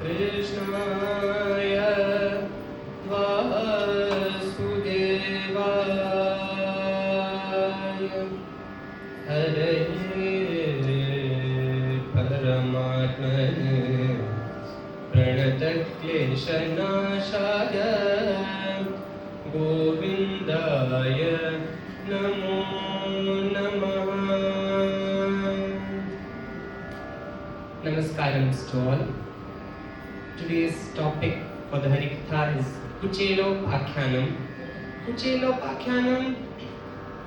कृष्णाय वासुदेवाय हरये परमात्मने प्रणतक्लेशनाशाय गोविन्दाय नमो नमः. Namaskaram to all. Today's topic for the Harikatha is Kuchelopakyanam. Kuchelopakyanam,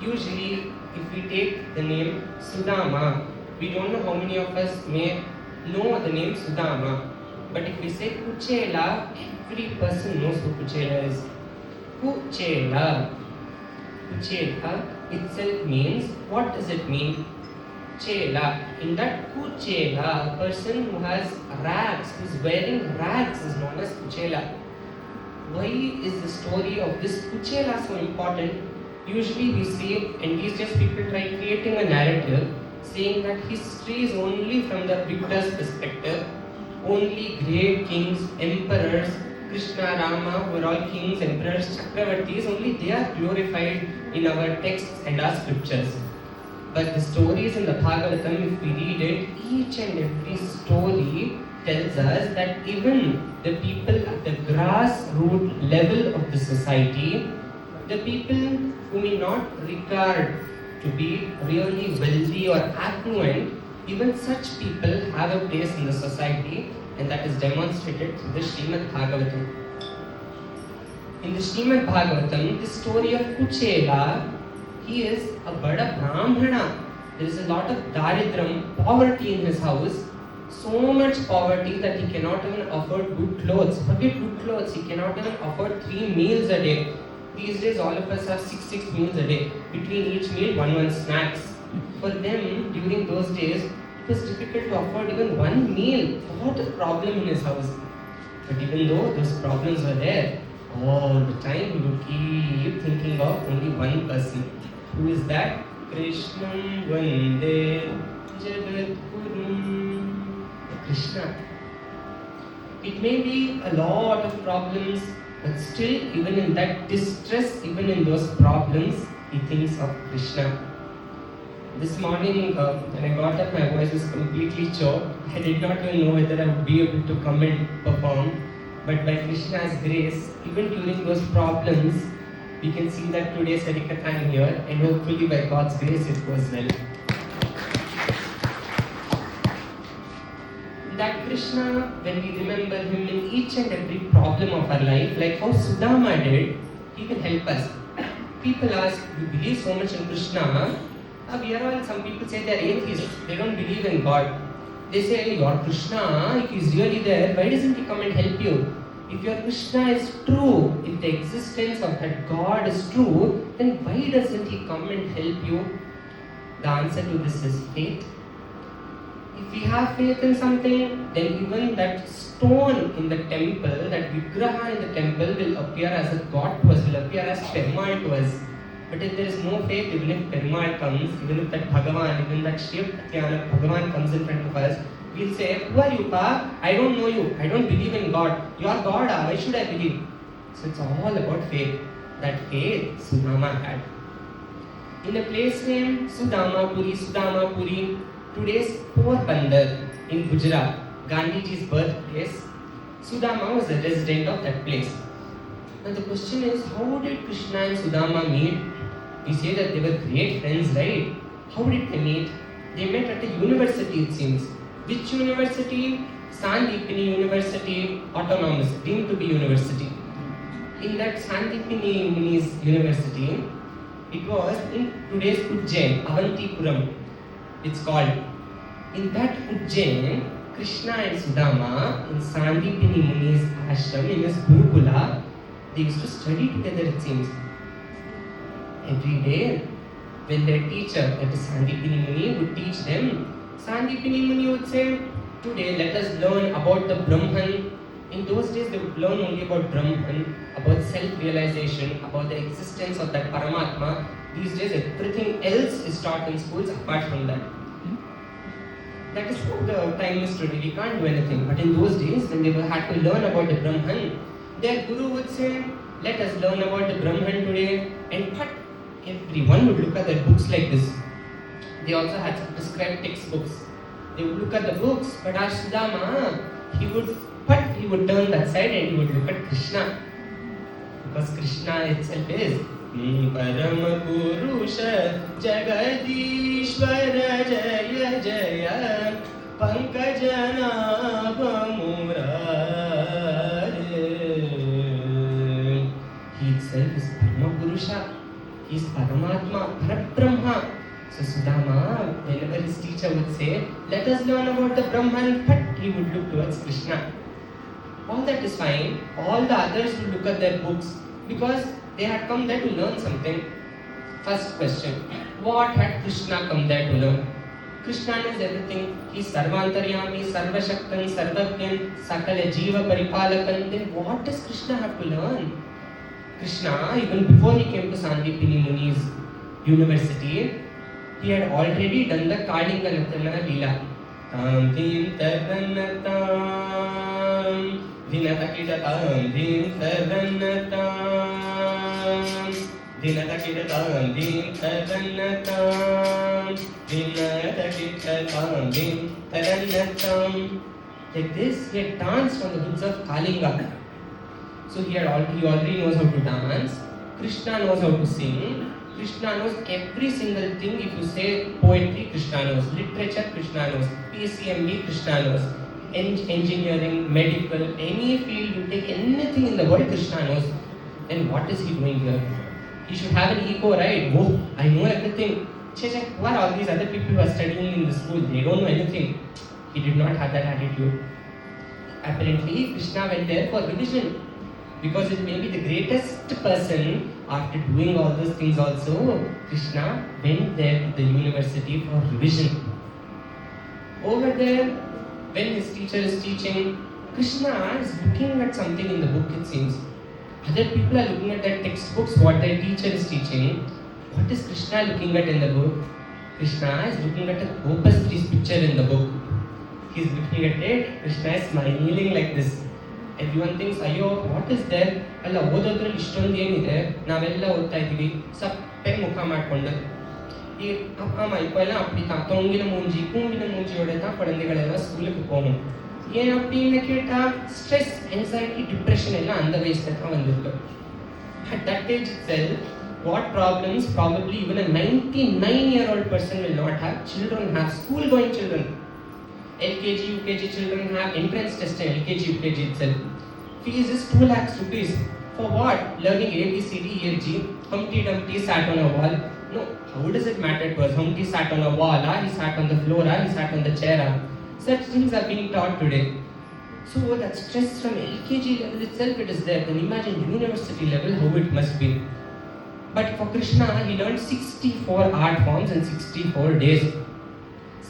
usually if we take the name Sudama, we don't know how many of us may know the name Sudama. But if we say Kuchela, every person knows who Kuchela is. Kuchela. Kuchela itself means, what does it mean? Chela. In that Kuchela, a person who has rags, who is wearing rags is known as Kuchela. Why is the story of this Kuchela so important? Usually we see, and these days people try creating a narrative saying that history is only from the victor's perspective. Only great kings, emperors, Krishna, Rama, who are all kings, emperors, Chakravartis, only they are glorified in our texts and our scriptures. But the stories in the Bhagavatam, if we read it, each and every story tells us that even the people at the grassroots level of the society, the people who may not regard to be really wealthy or affluent, even such people have a place in the society, and that is demonstrated through the Srimad Bhagavatam. In the Srimad Bhagavatam, the story of Kuchela, he is a Bada Brahmana. There is a lot of daridram, poverty in his house. So much poverty that he cannot even afford good clothes. Forget good clothes, he cannot even afford 3 meals a day. These days all of us have 6 meals a day. Between each meal, one snacks. For them, during those days, it was difficult to afford even 1 meal. What a problem in his house. But even though those problems were there, all the time he would keep thinking of only one person. Who is that? Krishnam Vande Jagadgurum. Krishna. It may be a lot of problems, but still, even in that distress, even in those problems, he thinks of Krishna. This morning, when I got up, my voice was completely choked. I did not even know whether I would be able to come and perform. But by Krishna's grace, even during those problems, we can see that today's Harikatha I am here, and hopefully by God's grace it goes well. That Krishna, when we remember him in each and every problem of our life, like how Sudama did, he will help us. People ask, you believe so much in Krishna? We are all, some people say they are atheists, they don't believe in God. They say, your Krishna, if he is really there, why doesn't he come and help you? If your Krishna is true, if the existence of that God is true, then why doesn't he come and help you? The answer to this is faith. If we have faith in something, then even that stone in the temple, that Vigraha in the temple will appear as a God to us, will appear as Perumal to us. But if there is no faith, even if Perumal comes, even if that Bhagavan, even that Shiv Katyana Bhagavan comes in front of us, we'll say, who are you, Pa? I don't know you. I don't believe in God. You are God. Why should I believe? So it's all about faith. That faith Sudama had. In a place named Sudamapuri, today's Porbandar in Gujarat, Gandhiji's birthplace, Sudama was a resident of that place. Now the question is, how did Krishna and Sudama meet? We say that they were great friends, right? How did they meet? They met at a university, it seems. Which university? Sandipini University, autonomous, deemed to be university. In that Sandipini Muni's university, it was in today's Ujjain, Avantipuram, it's called. In that Ujjain, Krishna and Sudama, in Sandipini Muni's ashram, in his Gurukula, they used to study together, it seems. Every day, when their teacher, that is Sandipini Muni, would teach them, Sandipini Muni would say, today let us learn about the Brahman. In those days they would learn only about Brahman, about self-realization, about the existence of that Paramatma. These days everything else is taught in schools apart from that. That is how the time is today. We can't do anything. But in those days, when they had to learn about the Brahman, their guru would say, "Let us learn about the Brahman today." And but everyone would look at their books like this. They also had some prescribed textbooks. They would look at the books, but as Sudama, he would turn that side and he would look at Krishna. Because Krishna itself is Param Purusha Jagadishwara Jaya Jaya Pankajanabha Murare. He itself is Parama Purusha. He is Paramatma, Parabrahma. So Sudama, whenever his teacher would say, "Let us learn about the Brahman," but he would look towards Krishna. All that is fine. All the others would look at their books because they had come there to learn something. First question: what had Krishna come there to learn? Krishna knows everything. He is Sarvantaryami, Sarvashaktan, Sarvagyan, Sakala Jiva Paripalakan. Then what does Krishna have to learn? Krishna, even before he came to Sandipini Muni's university, he had already done the Kalinga Natana Leela. Tam Dim Taranatam Dinatakidatam Dim Taranatam Dinatakidatam Dim Taranatam Dinatakidatam Dim Taranatam. Like this, he had danced on the books of Kalinga. So he already knows how to dance. Krishna knows how to sing. Krishna knows every single thing. If you say poetry, Krishna knows. Literature, Krishna knows. PCMB, Krishna knows. Engineering, medical, any field, you take anything in the world, Krishna knows. Then what is he doing here? He should have an ego, right? Oh, I know everything. Check, who are all these other people who are studying in the school? They don't know anything. He did not have that attitude. Apparently, Krishna went there for revision. Because it may be the greatest person. After doing all those things also, Krishna went there to the university for revision. Over there, when his teacher is teaching, Krishna is looking at something in the book, it seems. Other people are looking at their textbooks, what their teacher is teaching. What is Krishna looking at in the book? Krishna is looking at a Gopastri's picture in the book. He is looking at it, Krishna is smiling like this. Everyone thinks, "Ayyo, what is there?" ಅಲ್ಲ ಓದೋದ್ರಲ್ಲಿ ಇಷ್ಟೊಂದು ಏನಿದೆ, ನಾವೆಲ್ಲ ಓದ್ತಾ ಇದ್ದೀವಿ ಸಪ್ಪೆ ಮುಖ ಮಾಡ್ಕೊಂಡು ಈ ஆமா இப்போ எல்லாம் அப்படித்தான் தொங்கின மூஞ்சி கூம்பின மூஞ்சியோட தான் குழந்தைகள் எல்லாம் ஸ்கூலுக்கு போகணும். ஏன் அப்படின்னு கேட்டா ஸ்ட்ரெஸ், anxiety, டிப்ரெஷன் எல்லாம் அந்த வயசுல தான் வந்திருக்கு. At that age itself, what problems probably even a 99-year-old person will not have. Children have, school-going children. LKG, UKG children have entrance test in LKG, UKG itself. Fees is 2 lakhs rupees. For what? Learning ABCD, EFG. Humpty Dumpty sat on a wall. No, how does it matter to us? Humpty sat on a wall, he sat on the floor, he sat on the chair. Such things are being taught today. So that stress from LKG level itself, it is there. Then imagine university level, how it must be. But for Krishna, he learned 64 art forms in 64 days.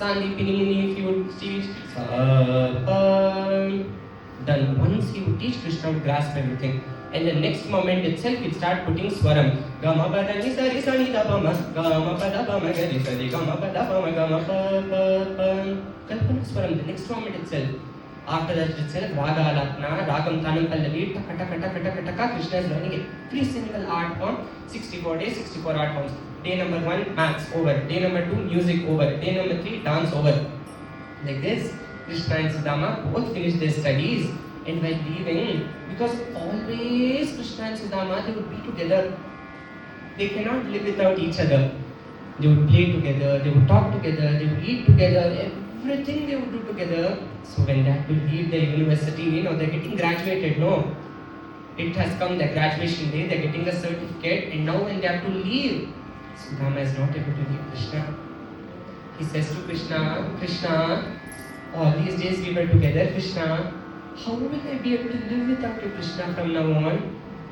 Sandipini Muni, if you would teach, done. Once he would teach, Krishna would grasp everything. And the next moment itself, he'd start putting swaram. Gama pada ni sari sani da pama, gama pada pama gari sari, gama pada pama gama pa pa pa. Kalpana swaram. The next moment itself. After that itself, raga alapna, ragam tanam pallavi, taka taka taka taka taka. Krishna is learning every single art form. 64 days, 64 art forms. Day number 1, maths over. Day number 2, music over. Day number 3, dance over. Like this, Krishna and Sudama both finished their studies, and while leaving, because always Krishna and Sudama, they would be together. They cannot live without each other. They would play together, they would talk together, they would eat together, everything they would do together. So when they have to leave the university, they're getting graduated, no? It has come, the graduation day, they're getting a certificate, and now when they have to leave, Sudama is not able to leave Krishna. He says to Krishna, "Krishna, all these days we were together, Krishna. How will I be able to live without you, Krishna, from now on?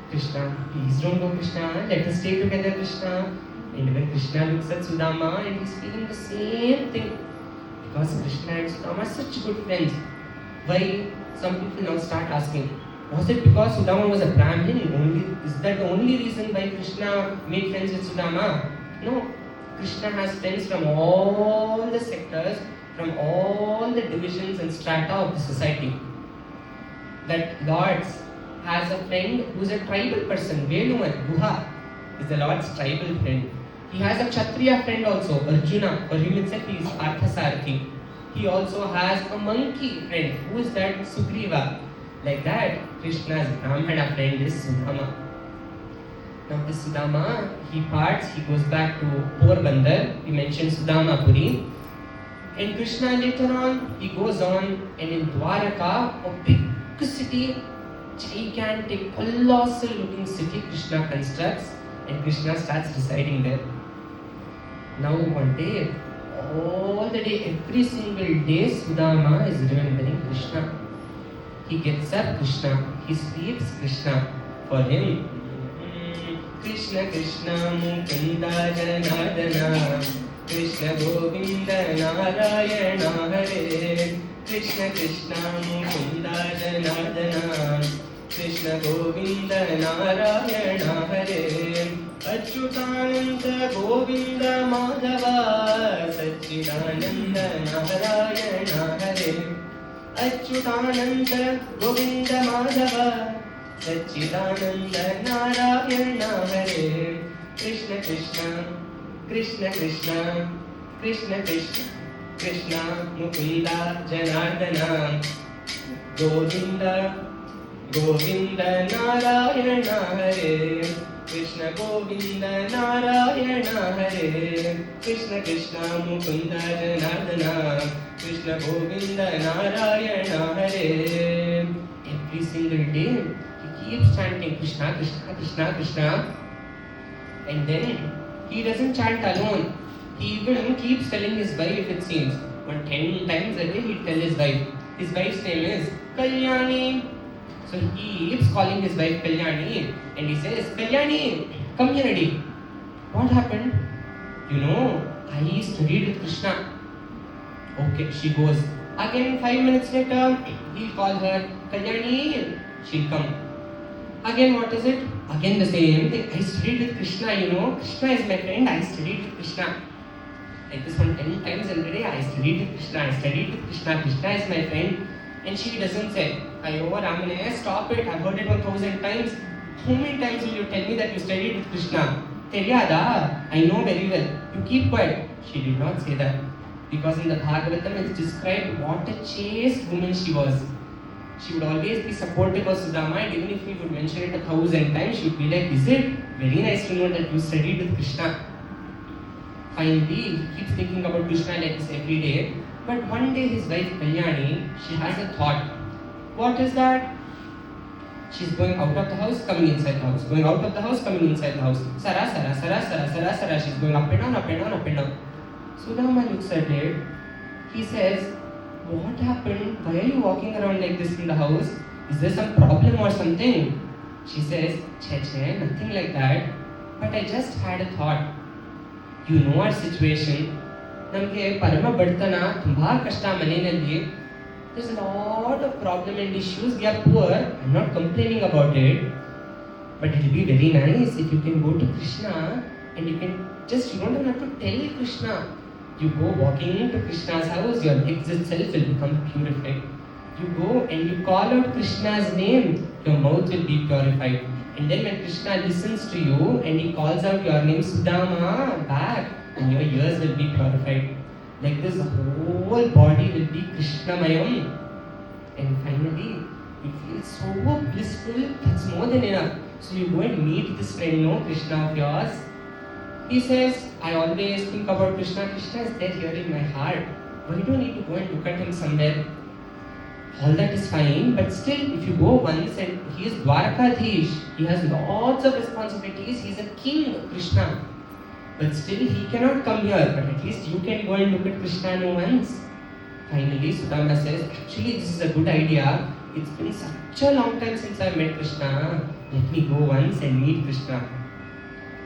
Krishna, please don't go, Krishna. Let us stay together, Krishna." And when Krishna looks at Sudama, and he's feeling the same thing. Because Krishna and Sudama are such good friends. Why? Some people now start asking, was it because Sudama was a Brahmin? Is that the only reason why Krishna made friends with Sudama? No. Krishna has friends from all the sectors, from all the divisions and strata of the society. That Lord has a friend who is a tribal person. Venuman, Guha, is the Lord's tribal friend. He has a Kshatriya friend also, Arjuna. For him itself he is Parthasarathi. He also has a monkey friend. Who is that? Sugriva. Like that, Krishna's Brahmana friend is Sudama. Now this Sudama, he parts, he goes back to Porbandar. We mentioned Sudama Puri. And Krishna later on, he goes on, and in Dwaraka, a big city, gigantic, colossal looking city, Krishna constructs, and Krishna starts residing there. Now one day, all the day, every single day, Sudama is remembering Krishna. He gets up, Krishna. He sleeps, Krishna. For him, Krishna Krishna Mukunda Janardana, Krishna Govinda Narayana Hare. Krishna Krishna Mukunda Janardana, Krishna Govinda Narayana Hare. Achyutananda Govinda Madhava, Satchidananda Narayana Hare. Achyutananda Govinda Madhava, Satchidananda Narayana Hare. Krishna Krishna, Krishna Krishna, Krishna Krishna, Krishna Mukunda Janardana, Govinda, Govinda Narayana Hare. Krishna Govinda Narayana Hare. Krishna Krishna Mukunda Janardana, Krishna Govinda Narayana Hare. Every single day he keeps chanting Krishna Krishna Krishna Krishna, and then he doesn't chant alone. He even keeps telling his wife, it seems. 10 times a day he'll tell his wife. His wife's name is Kalyani. So he keeps calling his wife Kalyani, and he says, Kalyani, come here, Adi. What happened? You know, I studied with Krishna. Okay, she goes. Again, 5 minutes later, he'll call her Kalyani. She'll come. Again, what is it? Again the same thing. I studied with Krishna, you know. Krishna is my friend. I studied with Krishna. Like this one 10 times in a day. I studied with Krishna. I studied with Krishna. Krishna is my friend. And she doesn't say, Ayo Ramane, stop it. I've heard it 1,000 times. How many times will you tell me that you studied with Krishna? Teryada, I know very well. You keep quiet. She did not say that. Because in the Bhagavatam it's described what a chaste woman she was. She would always be supportive of Sudama, and even if he would mention it 1,000 times, she would be like, is it? Very nice to know that you studied with Krishna. Finally, he keeps thinking about Krishna like this every day. But one day his wife Kalyani, she has a thought. What is that? She's going out of the house, coming inside the house. Going out of the house, coming inside the house. Sara, Sara, Sara, Sara, Sara, Sara. She's going up and down, up and down, up and down. Sudama looks at it. He says, what happened? Why are you walking around like this in the house? Is there some problem or something? She says, Che, nothing like that. But I just had a thought. You know our situation. ನಮಗೆ ಪರಮ ಬಡತನ ತುಂಬಾ ಕಷ್ಟ ಮನೆಯಲ್ಲಿ. There's a lot of problem and issues. We are poor. I'm not complaining about it. But it will be very nice if you can go to Krishna and you can just, you don't even have to tell Krishna. You go walking into Krishna's house, your legs itself will become purified. You go and you call out Krishna's name, your mouth will be purified. And then when Krishna listens to you and he calls out your name, Sudama, back, and your ears will be purified. Like this, the whole body will be Krishnamayam. And finally, you feel so blissful, that's more than enough. So you go and meet this friend, no, Krishna of yours. He says, I always think about Krishna. Krishna is there here in my heart. Why do I need to go and look at him somewhere? All that is fine, but still, if you go once and he is Dwarakadhish, he has lots of responsibilities, he is a king, Krishna. But still, he cannot come here, but at least you can go and look at Krishna once. Finally, Sudama says, actually, this is a good idea. It's been such a long time since I met Krishna. Let me go once and meet Krishna.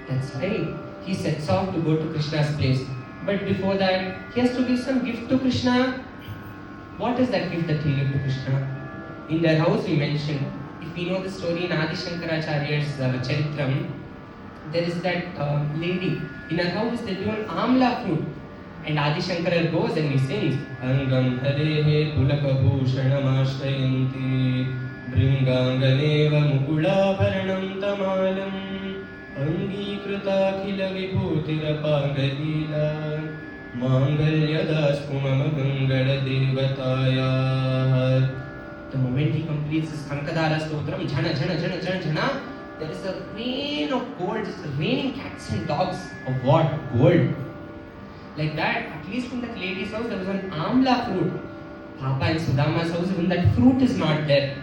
That's right. He sets off to go to Krishna's place. But before that, he has to give some gift to Krishna. What is that gift that he gave to Krishna? In their house we mentioned, if we know the story in Adi Shankaracharya's Charitram, there is that lady. In her house they give an amla fruit. And Adi Shankara goes and he sings, Angam Harehe Pulakabhushanamashtayanti Bringanganeva Mukulabharanam Tamalam Angikruta Vibhutirapangaleela Mangalyadas Mangala Devataya. The moment he completes his Kankadara Stotram, Jhana Jhana Jhana Jhana Jhana, there is a rain of gold, just raining cats and dogs of what? Gold. Like that, at least in that lady's house, there was an amla fruit. Papa and Sudama's house, even that fruit is not there.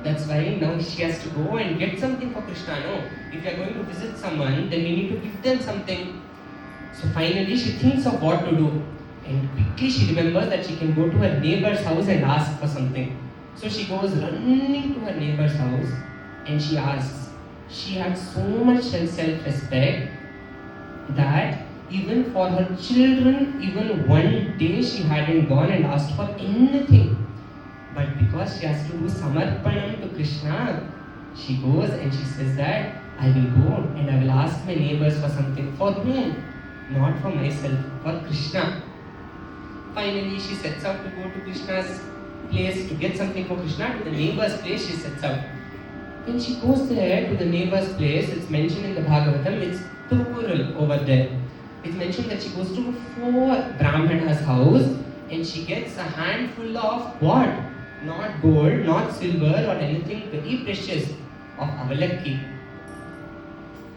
That's why now she has to go and get something for Krishna. No, if you are going to visit someone, then we need to give them something. So finally, she thinks of what to do. And quickly she remembers that she can go to her neighbor's house and ask for something. So she goes running to her neighbor's house and she asks. She had so much self-respect that even for her children, even one day she hadn't gone and asked for anything. But because she has to do samarpanam to Krishna, she goes and she says that I will go and I will ask my neighbors for something. For whom? Not for myself, for Krishna. Finally, she sets out to go to Krishna's place to get something for Krishna. To the neighbor's place, she sets out. When she goes there to the neighbor's place, it's mentioned in the Bhagavatam, it's plural over there. It's mentioned that she goes to 4 Brahmanas' house and she gets a handful of what? Not gold, not silver or anything very precious, of avalakki.